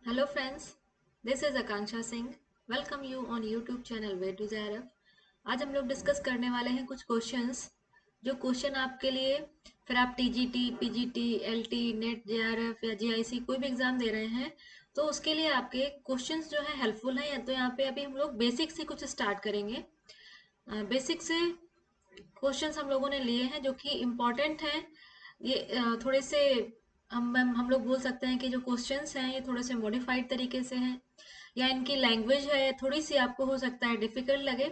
Hello friends, this is Akanksha Singh. Welcome you on YouTube channel Way to Zairaf. आज हम लोग discuss करने वाले हैं कुछ क्वेश्चंस जो क्वेश्चन आपके लिए फिर आप TGT, PGT, LT, net, JRF या जीआईसी कोई भी एग्जाम दे रहे हैं तो उसके लिए आपके क्वेश्चंस जो है हेल्पफुल हैं। या तो यहाँ पे अभी हम लोग बेसिक से कुछ स्टार्ट करेंगे। बेसिक से क्वेश्चंस हम लोगों ने लिए हैं जो कि इम्पोर्टेंट हैं। ये थोड़े से हम लोग बोल सकते हैं कि जो क्वेश्चंस हैं ये थोड़े से मॉडिफाइड तरीके से हैं या इनकी लैंग्वेज है थोड़ी सी आपको हो सकता है डिफिकल्ट लगे,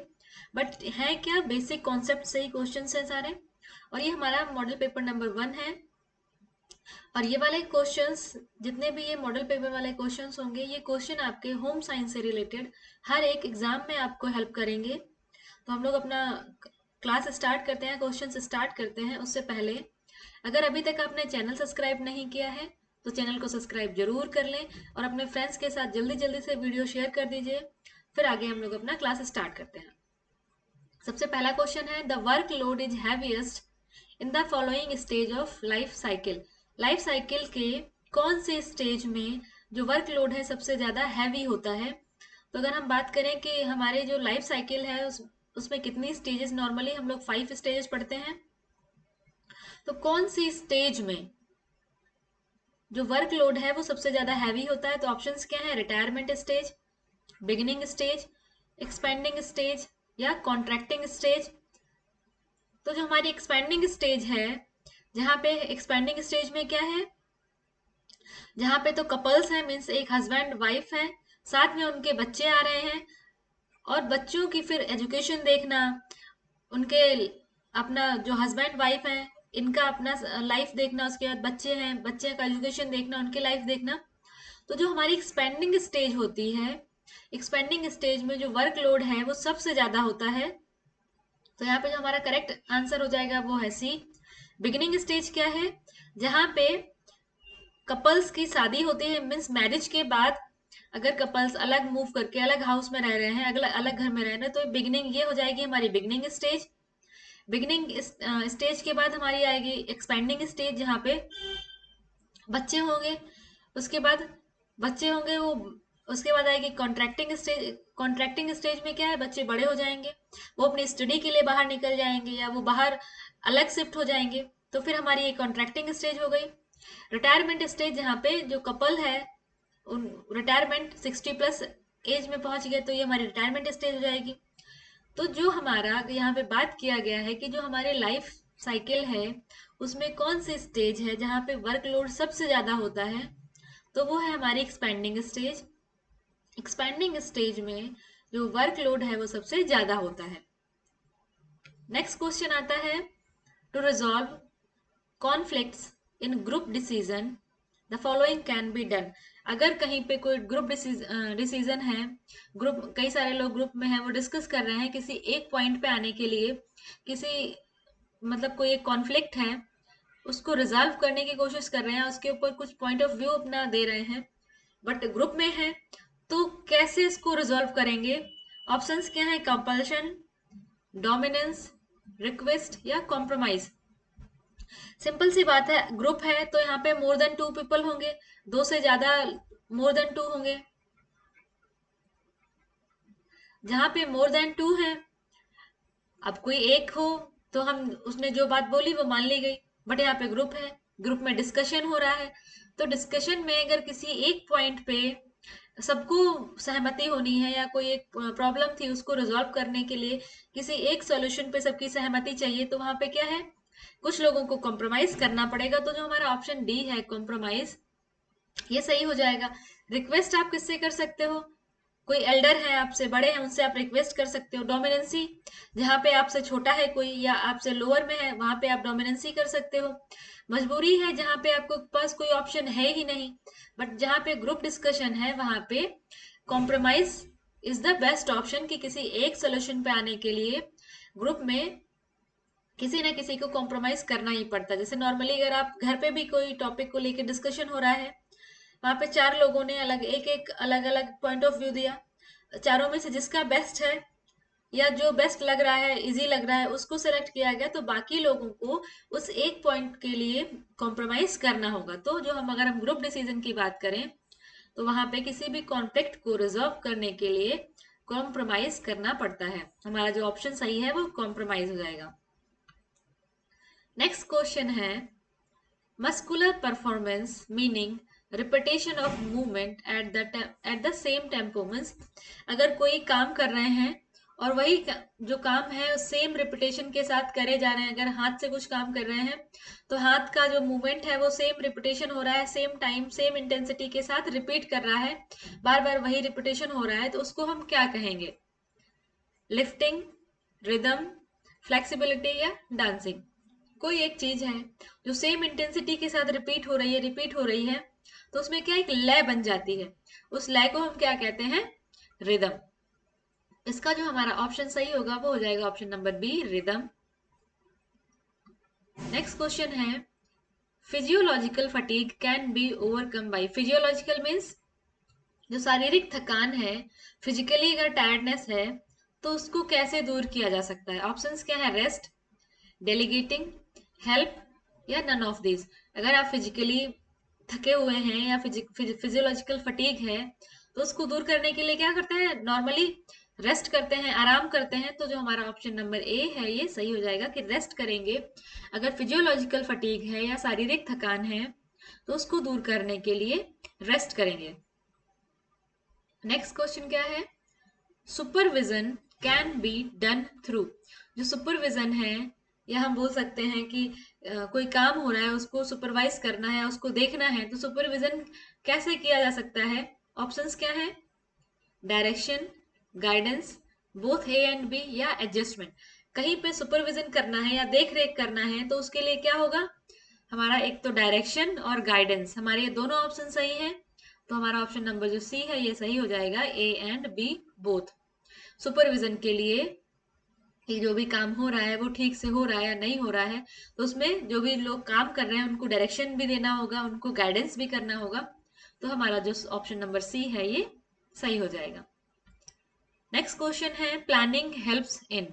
बट है क्या बेसिक कॉन्सेप्ट से ही क्वेश्चंस हैं सारे। और ये हमारा मॉडल पेपर नंबर 1 है। और ये वाले क्वेश्चंस जितने भी ये मॉडल पेपर वाले क्वेश्चंस होंगे ये क्वेश्चन आपके होम साइंस से रिलेटेड हर एक एग्जाम में आपको हेल्प करेंगे। तो हम लोग अपना क्लास स्टार्ट करते हैं, क्वेश्चन स्टार्ट करते हैं। उससे पहले अगर अभी तक आपने चैनल सब्सक्राइब नहीं किया है तो चैनल को सब्सक्राइब जरूर कर लें और अपने फ्रेंड्स के साथ जल्दी जल्दी से वीडियो शेयर कर दीजिए। फिर आगे हम लोग अपना क्लास स्टार्ट करते हैं। सबसे पहला क्वेश्चन है, the work load is heaviest in the following stage of life cycle. Life cycle के कौन से स्टेज में जो वर्कलोड है सबसे ज्यादा हैवी होता है। तो अगर हम बात करें कि हमारे जो लाइफ साइकिल है उसमें कितनी स्टेजेस, नॉर्मली हम लोग 5 स्टेजेस पढ़ते हैं, तो कौन सी स्टेज में जो वर्कलोड है वो सबसे ज्यादा हैवी होता है। तो ऑप्शंस क्या है, retirement stage, beginning stage, expanding stage या कॉन्ट्रैक्टिंग स्टेज। तो जो हमारी एक्सपेंडिंग स्टेज है, जहां पे एक्सपेंडिंग स्टेज में क्या है, जहां पे तो कपल्स हैं, मीन्स एक हस्बैंड वाइफ है, साथ में उनके बच्चे आ रहे हैं और बच्चों की फिर एजुकेशन देखना, उनके अपना जो हस्बैंड वाइफ है इनका अपना लाइफ देखना, उसके बाद बच्चे हैं, बच्चे का एजुकेशन देखना, उनकी लाइफ देखना। तो जो हमारी एक्सपेंडिंग स्टेज होती है, एक्सपेंडिंग स्टेज में जो वर्कलोड है वो सबसे ज्यादा होता है। तो यहाँ पे जो हमारा करेक्ट आंसर हो जाएगा वो है सी। बिगिनिंग स्टेज क्या है, जहां पे कपल्स की शादी होती है, मीन्स मैरिज के बाद अगर कपल्स अलग मूव करके अलग हाउस में रह रहे हैं, अलग अलग घर में रह रहे हैं, तो बिगिनिंग ये हो जाएगी हमारी बिगिनिंग स्टेज। बिगिनिंग स्टेज के बाद हमारी आएगी एक्सपेंडिंग स्टेज जहाँ पे बच्चे होंगे। उसके बाद बच्चे होंगे वो, उसके बाद आएगी कॉन्ट्रैक्टिंग स्टेज। कॉन्ट्रैक्टिंग स्टेज में क्या है, बच्चे बड़े हो जाएंगे, वो अपनी स्टडी के लिए बाहर निकल जाएंगे या वो बाहर अलग शिफ्ट हो जाएंगे, तो फिर हमारी ये कॉन्ट्रैक्टिंग स्टेज हो गई। रिटायरमेंट स्टेज जहाँ पे जो कपल है उन रिटायरमेंट 60+ एज में पहुंच गए, तो ये हमारी रिटायरमेंट स्टेज हो जाएगी। तो जो हमारा यहाँ पे बात किया गया है कि जो हमारे लाइफ साइकिल है उसमें कौन सी स्टेज है जहाँ पे वर्कलोड सबसे ज्यादा होता है, तो वो है हमारी एक्सपेंडिंग स्टेज। एक्सपेंडिंग स्टेज में जो वर्कलोड है वो सबसे ज्यादा होता है। नेक्स्ट क्वेश्चन आता है, to resolve conflicts in group decision the following can be done. अगर कहीं पे कोई ग्रुप डिसीजन है, ग्रुप कई सारे लोग ग्रुप में हैं, वो डिस्कस कर रहे हैं किसी एक पॉइंट पे आने के लिए, किसी मतलब कोई एक कॉन्फ्लिक्ट है उसको रिजॉल्व करने की कोशिश कर रहे हैं, उसके ऊपर कुछ पॉइंट ऑफ व्यू अपना दे रहे हैं, बट ग्रुप में है, तो कैसे इसको रिजॉल्व करेंगे। ऑप्शंस क्या है, कंपल्शन, डोमिनेंस, रिक्वेस्ट या कॉम्प्रोमाइज। सिंपल सी बात है, ग्रुप है तो यहाँ पे मोर देन 2 पीपल होंगे, 2 से ज्यादा, मोर देन 2 होंगे। जहां पे मोर देन 2 है, अब कोई एक हो तो हम उसने जो बात बोली वो मान ली गई, बट यहाँ पे ग्रुप है, ग्रुप में डिस्कशन हो रहा है, तो डिस्कशन में अगर किसी एक पॉइंट पे सबको सहमति होनी है या कोई एक प्रॉब्लम थी उसको रिजॉल्व करने के लिए किसी एक सॉल्यूशन पे सबकी सहमति चाहिए, तो वहां पे क्या है, कुछ लोगों को कॉम्प्रोमाइज करना पड़ेगा। तो जो हमारा ऑप्शन डी है कॉम्प्रोमाइज, ये सही हो जाएगा। रिक्वेस्ट आप किससे कर सकते हो, कोई एल्डर है, आपसे बड़े हैं, उनसे आप रिक्वेस्ट कर सकते हो। डोमिनेंसी, जहाँ पे आपसे छोटा है कोई या आपसे लोअर में है वहां पे आप डोमिनेंसी कर सकते हो। मजबूरी है, जहाँ पे आपको पास कोई ऑप्शन है ही नहीं, बट जहाँ पे ग्रुप डिस्कशन है वहां पे compromise is the best option, कि किसी एक सोल्यूशन पे आने के लिए ग्रुप में किसी ना किसी को कॉम्प्रोमाइज करना ही पड़ता है। जैसे नॉर्मली अगर आप घर पे भी कोई टॉपिक को लेकर डिस्कशन हो रहा है, वहां पे 4 लोगों ने अलग एक एक अलग अलग पॉइंट ऑफ व्यू दिया, चारों में से जिसका बेस्ट है या जो बेस्ट लग रहा है, इजी लग रहा है, उसको सेलेक्ट किया गया, तो बाकी लोगों को उस एक पॉइंट के लिए कॉम्प्रोमाइज करना होगा। तो जो हम अगर हम ग्रुप डिसीजन की बात करें तो वहां पे किसी भी कॉन्फ्लिक्ट को रिजॉल्व करने के लिए कॉम्प्रोमाइज करना पड़ता है। हमारा जो ऑप्शन सही है वो कॉम्प्रोमाइज हो जाएगा। नेक्स्ट क्वेश्चन है muscular performance meaning repetition of movement at the same tempo. Means अगर कोई काम कर रहे हैं और वही जो काम है सेम रिपीटेशन के साथ करे जा रहे हैं, अगर हाथ से कुछ काम कर रहे हैं तो हाथ का जो मूवमेंट है वो सेम रिपीटेशन हो रहा है, सेम टाइम सेम इंटेंसिटी के साथ रिपीट कर रहा है, बार बार वही रिपीटेशन हो रहा है, तो उसको हम क्या कहेंगे? लिफ्टिंग, रिदम, फ्लेक्सिबिलिटी या डांसिंग। कोई एक चीज है जो सेम इंटेंसिटी के साथ रिपीट हो रही है तो उसमें क्या एक लय बन जाती है, उस लय को हम क्या कहते हैं? रिदम। इसका जो हमारा ऑप्शन सही होगा वो हो जाएगा option number B, rhythm. Next question है physiological fatigue can be overcome by. Physiological means जो शारीरिक थकान है, फिजिकली अगर टायर्डनेस है तो उसको कैसे दूर किया जा सकता है? ऑप्शंस क्या है? रेस्ट, डेलीगेटिंग, हेल्प या नन ऑफ दिस। अगर आप फिजिकली थके हुए हैं या फिजियोलॉजिकल फटीग है तो उसको दूर करने के लिए क्या करते हैं? नॉर्मली रेस्ट करते हैं, आराम करते हैं। तो जो हमारा ऑप्शन नंबर ए है ये सही हो जाएगा कि रेस्ट करेंगे। अगर फिजियोलॉजिकल फटीग है या शारीरिक थकान है तो उसको दूर करने के लिए रेस्ट करेंगे। नेक्स्ट क्वेश्चन क्या है? Supervision can be done through. जो सुपरविजन है या हम बोल सकते हैं कि कोई काम हो रहा है उसको सुपरवाइज करना है, उसको देखना है, तो सुपरविजन कैसे किया जा सकता है? ऑप्शंस क्या है? Direction, guidance, both A and B या एडजस्टमेंट। कहीं पे सुपरविजन करना है या देख रेख करना है तो उसके लिए क्या होगा? हमारा एक तो डायरेक्शन और गाइडेंस। हमारे ये दोनों ऑप्शन सही है, तो हमारा ऑप्शन नंबर जो सी है ये सही हो जाएगा, A and B both. Supervision के लिए कि जो भी काम हो रहा है वो ठीक से हो रहा है या नहीं हो रहा है, तो उसमें जो भी लोग काम कर रहे हैं उनको डायरेक्शन भी देना होगा, उनको गाइडेंस भी करना होगा। तो हमारा जो ऑप्शन नंबर सी है ये सही हो जाएगा। नेक्स्ट क्वेश्चन है प्लानिंग हेल्प्स इन।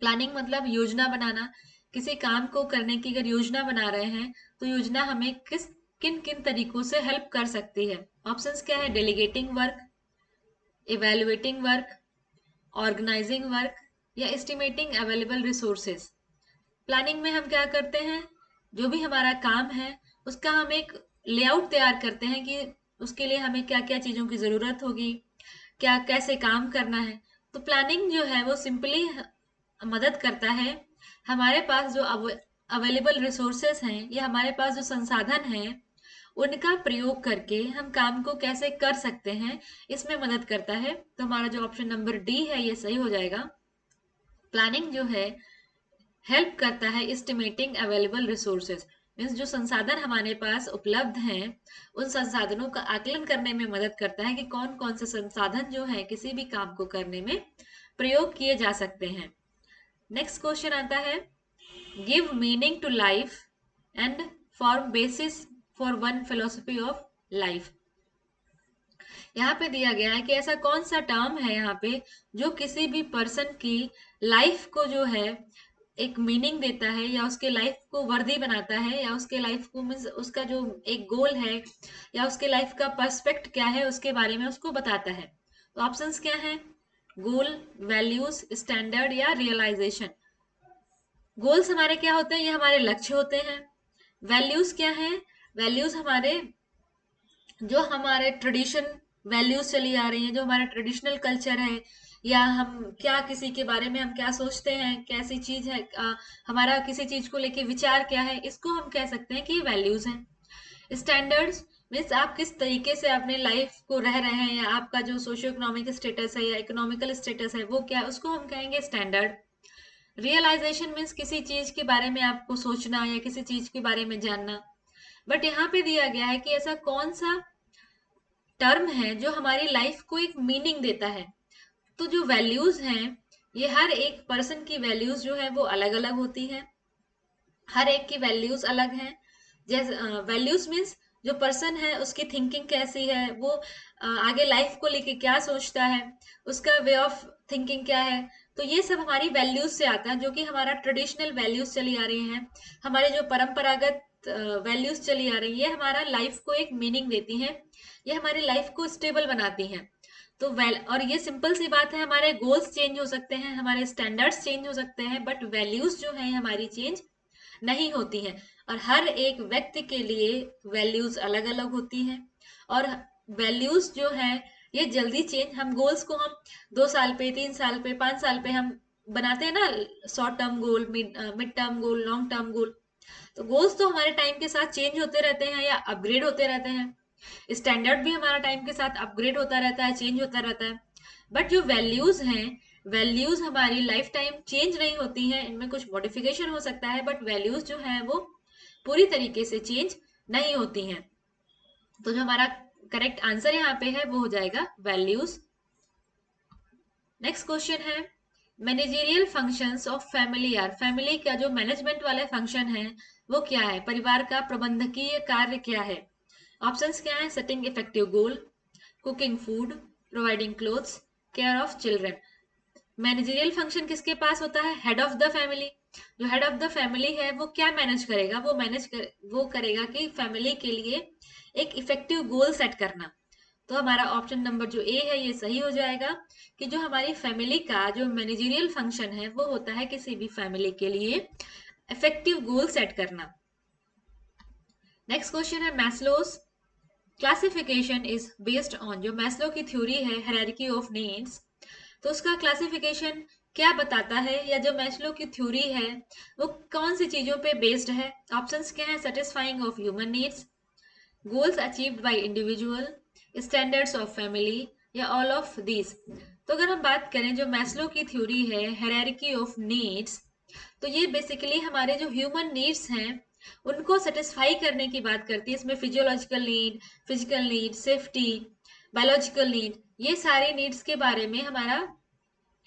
प्लानिंग मतलब योजना बनाना। किसी काम को करने की अगर योजना बना रहे हैं तो योजना हमें किन किन तरीकों से हेल्प कर सकती है? ऑप्शंस क्या है? Delegating work, evaluating work, organising work या एस्टिमेटिंग अवेलेबल रिसोर्सेज। प्लानिंग में हम क्या करते हैं? जो भी हमारा काम है उसका हम एक लेआउट तैयार करते हैं कि उसके लिए हमें क्या क्या चीजों की जरूरत होगी, क्या कैसे काम करना है। तो प्लानिंग जो है वो सिंपली मदद करता है हमारे पास जो अवेलेबल रिसोर्सेस हैं या हमारे पास जो संसाधन हैं उनका प्रयोग करके हम काम को कैसे कर सकते हैं, इसमें मदद करता है। तो हमारा जो ऑप्शन नंबर डी है ये सही हो जाएगा। प्लानिंग जो है हेल्प करता है एस्टिमेटिंग अवेलेबल रिसोर्सेज। मीन्स जो संसाधन हमारे पास उपलब्ध हैं उन संसाधनों का आकलन करने में मदद करता है कि कौन कौन से संसाधन जो है किसी भी काम को करने में प्रयोग किए जा सकते हैं। नेक्स्ट क्वेश्चन आता है give meaning to life and form basis for one philosophy of life. यहाँ पे दिया गया है कि ऐसा कौन सा टर्म है यहाँ पे जो किसी भी पर्सन की लाइफ को जो है एक मीनिंग देता है या उसके लाइफ को वर्दी बनाता है या उसके लाइफ को मीन्स उसका जो एक गोल है या उसके लाइफ का पर्सपेक्ट क्या है उसके बारे में उसको बताता है। तो ऑप्शंस क्या है? गोल, वैल्यूज, स्टैंडर्ड या रियलाइजेशन। गोल्स हमारे क्या होते हैं? ये हमारे लक्ष्य होते हैं। वैल्यूज क्या है? वैल्यूज हमारे जो हमारे ट्रेडिशन वैल्यूज चली आ रही है, जो हमारा ट्रेडिशनल कल्चर है, या हम क्या किसी के बारे में हम क्या सोचते हैं, कैसी चीज है, हमारा किसी चीज को लेके विचार क्या है, इसको हम कह सकते हैं कि वैल्यूज हैं। स्टैंडर्ड्स मीन्स आप किस तरीके से अपने लाइफ को रह रहे हैं या आपका जो सोशियो इकोनॉमिक स्टेटस है या इकोनॉमिकल स्टेटस है वो क्या है, उसको हम कहेंगे स्टैंडर्ड। रियलाइजेशन मीन्स किसी चीज के बारे में आपको सोचना या किसी चीज के बारे में जानना। बट यहाँ पे दिया गया है कि ऐसा कौन सा टर्म है जो हमारी लाइफ को एक मीनिंग देता है। तो जो वैल्यूज हैं ये हर एक पर्सन की वैल्यूज जो है वो अलग अलग होती है, हर एक की वैल्यूज अलग हैं। जैसे वैल्यूज मीन्स जो पर्सन है उसकी थिंकिंग कैसी है, वो आगे लाइफ को लेके क्या सोचता है, उसका वे ऑफ थिंकिंग क्या है। तो ये सब हमारी वैल्यूज से आता है, जो कि हमारा ट्रेडिशनल वैल्यूज चली आ रही हैं, हमारे जो परंपरागत वैल्यूज चली आ रही है, हमारा लाइफ को एक मीनिंग देती हैं, ये हमारी लाइफ को स्टेबल बनाती हैं। तो और ये सिंपल सी बात है, हमारे गोल्स चेंज हो सकते हैं, हमारे स्टैंडर्ड्स चेंज हो सकते हैं, बट वैल्यूज जो है हमारी चेंज नहीं होती हैं। और हर एक व्यक्ति के लिए वैल्यूज अलग अलग होती हैं, और वैल्यूज जो है ये जल्दी चेंज, हम गोल्स को हम 2 साल पे, 3 साल पे, 5 साल पे हम बनाते हैं ना, short term goal, mid term goal, long term goal. तो गोल्स तो हमारे टाइम के साथ चेंज होते रहते हैं या अपग्रेड होते रहते हैं, स्टैंडर्ड भी हमारा टाइम के साथ अपग्रेड होता रहता है, चेंज होता रहता है। बट जो वैल्यूज हैं, वैल्यूज हमारी लाइफ टाइम चेंज नहीं होती हैं, इनमें कुछ मॉडिफिकेशन हो सकता है, बट वैल्यूज जो है वो पूरी तरीके से चेंज नहीं होती हैं। तो जो हमारा करेक्ट आंसर यहाँ पे है वो हो जाएगा वैल्यूज। नेक्स्ट क्वेश्चन है, managerial functions of family are, family का जो मैनेजमेंट वाले फंक्शन है वो क्या है, परिवार का प्रबंधकीय कार्य क्या है। ऑप्शंस क्या है, setting effective goal, cooking food, providing clothes, care of children. Managerial function किसके पास होता है, हेड ऑफ द फैमिली। जो हेड ऑफ द फैमिली है वो क्या मैनेज करेगा, वो करेगा कि फैमिली के लिए एक इफेक्टिव गोल सेट करना। तो हमारा ऑप्शन नंबर जो ए है ये सही हो जाएगा, कि जो हमारी फैमिली का जो मैनेजरियल फंक्शन है वो होता है किसी भी फैमिली के लिए इफेक्टिव गोल सेट करना। नेक्स्ट क्वेश्चन है, Maslow's classification is based on, जो मैस्लो की थ्योरी है हायरार्की ऑफ नीड्स, तो उसका क्लासिफिकेशन क्या बताता है, या जो मैस्लो की थ्योरी है वो कौन सी चीजों पे बेस्ड है। ऑप्शंस क्या है, satisfying of human needs, goals achieved by individual, standards of family, या ऑल ऑफ दीज। तो अगर हम बात करें जो मैस्लो की थ्योरी है हायरार्की ऑफ नीड्स, तो ये बेसिकली हमारे जो ह्यूमन नीड्स हैं उनको सेटिस्फाई करने की बात करती है। इसमें physiological need, physical need, safety, biological need, ये सारे नीड्स के बारे में हमारा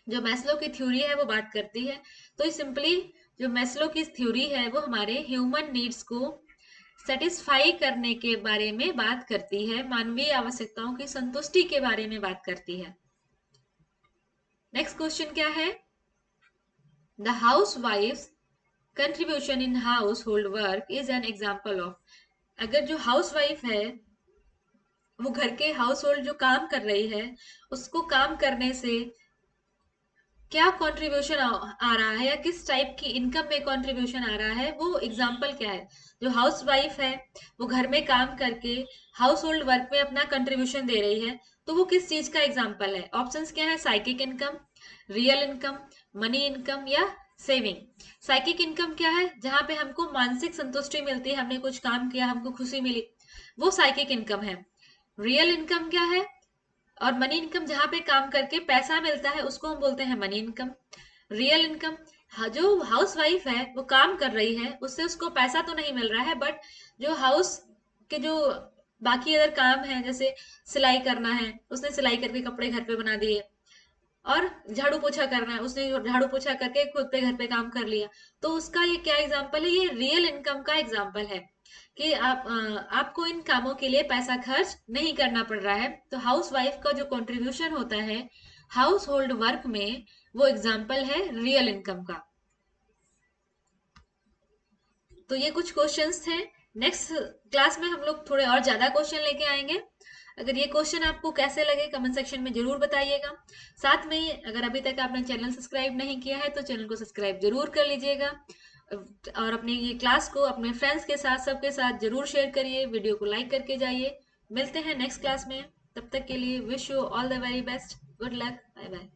जो मैस्लो की थ्योरी है वो बात करती है। तो सिंपली जो मैस्लो की थ्योरी है वो हमारे ह्यूमन नीड्स को सेटिस्फाई करने के बारे में बात करती है, मानवीय आवश्यकताओं की संतुष्टि के बारे में बात करती है। नेक्स्ट क्वेश्चन क्या है, the house wife contribution in house hold work is an example of, अगर जो हाउस वाइफ है वो घर के हाउस होल्ड जो काम कर रही है उसको काम करने से क्या कंट्रीब्यूशन आ रहा है, या किस टाइप की इनकम में कंट्रीब्यूशन आ रहा है, वो एग्जाम्पल क्या है। जो हाउस वाइफ है वो घर में काम करके हाउस होल्ड वर्क में अपना कंट्रीब्यूशन दे रही है, तो वो किस चीज का एग्जाम्पल है। ऑप्शंस क्या है, psychic income, real income, money income, या सेविंग। साइकिक इनकम क्या है, जहां पे हमको मानसिक संतुष्टि मिलती है, हमने कुछ काम किया हमको खुशी मिली, वो साइकिक इनकम है। रियल इनकम क्या है, और मनी इनकम जहां पे काम करके पैसा मिलता है उसको हम बोलते हैं मनी इनकम। रियल इनकम, जो हाउस वाइफ है वो काम कर रही है, उससे उसको पैसा तो नहीं मिल रहा है, बट जो हाउस के जो बाकी अदर काम है, जैसे सिलाई करना है, उसने सिलाई करके कपड़े घर पे बना दिए, और झाड़ू पोछा करना है, उसने झाड़ू पोछा करके खुद पे घर पे काम कर लिया, तो उसका ये क्या एग्जाम्पल है, ये रियल इनकम का एग्जाम्पल है, कि आपको इन कामों के लिए पैसा खर्च नहीं करना पड़ रहा है। तो हाउस वाइफ का जो कंट्रीब्यूशन होता है हाउस होल्ड वर्क में, वो एग्जाम्पल है रियल इनकम का। तो ये कुछ क्वेश्चंस थे। नेक्स्ट क्लास में हम लोग थोड़े और ज्यादा क्वेश्चन लेके आएंगे। अगर ये क्वेश्चन आपको कैसे लगे कमेंट सेक्शन में जरूर बताइएगा। साथ में अगर अभी तक आपने चैनल सब्सक्राइब नहीं किया है तो चैनल को सब्सक्राइब जरूर कर लीजिएगा, और अपनी ये क्लास को अपने फ्रेंड्स के साथ सबके साथ जरूर शेयर करिए, वीडियो को लाइक करके जाइए। मिलते हैं नेक्स्ट क्लास में, तब तक के लिए wish you all the very best, good luck, bye bye.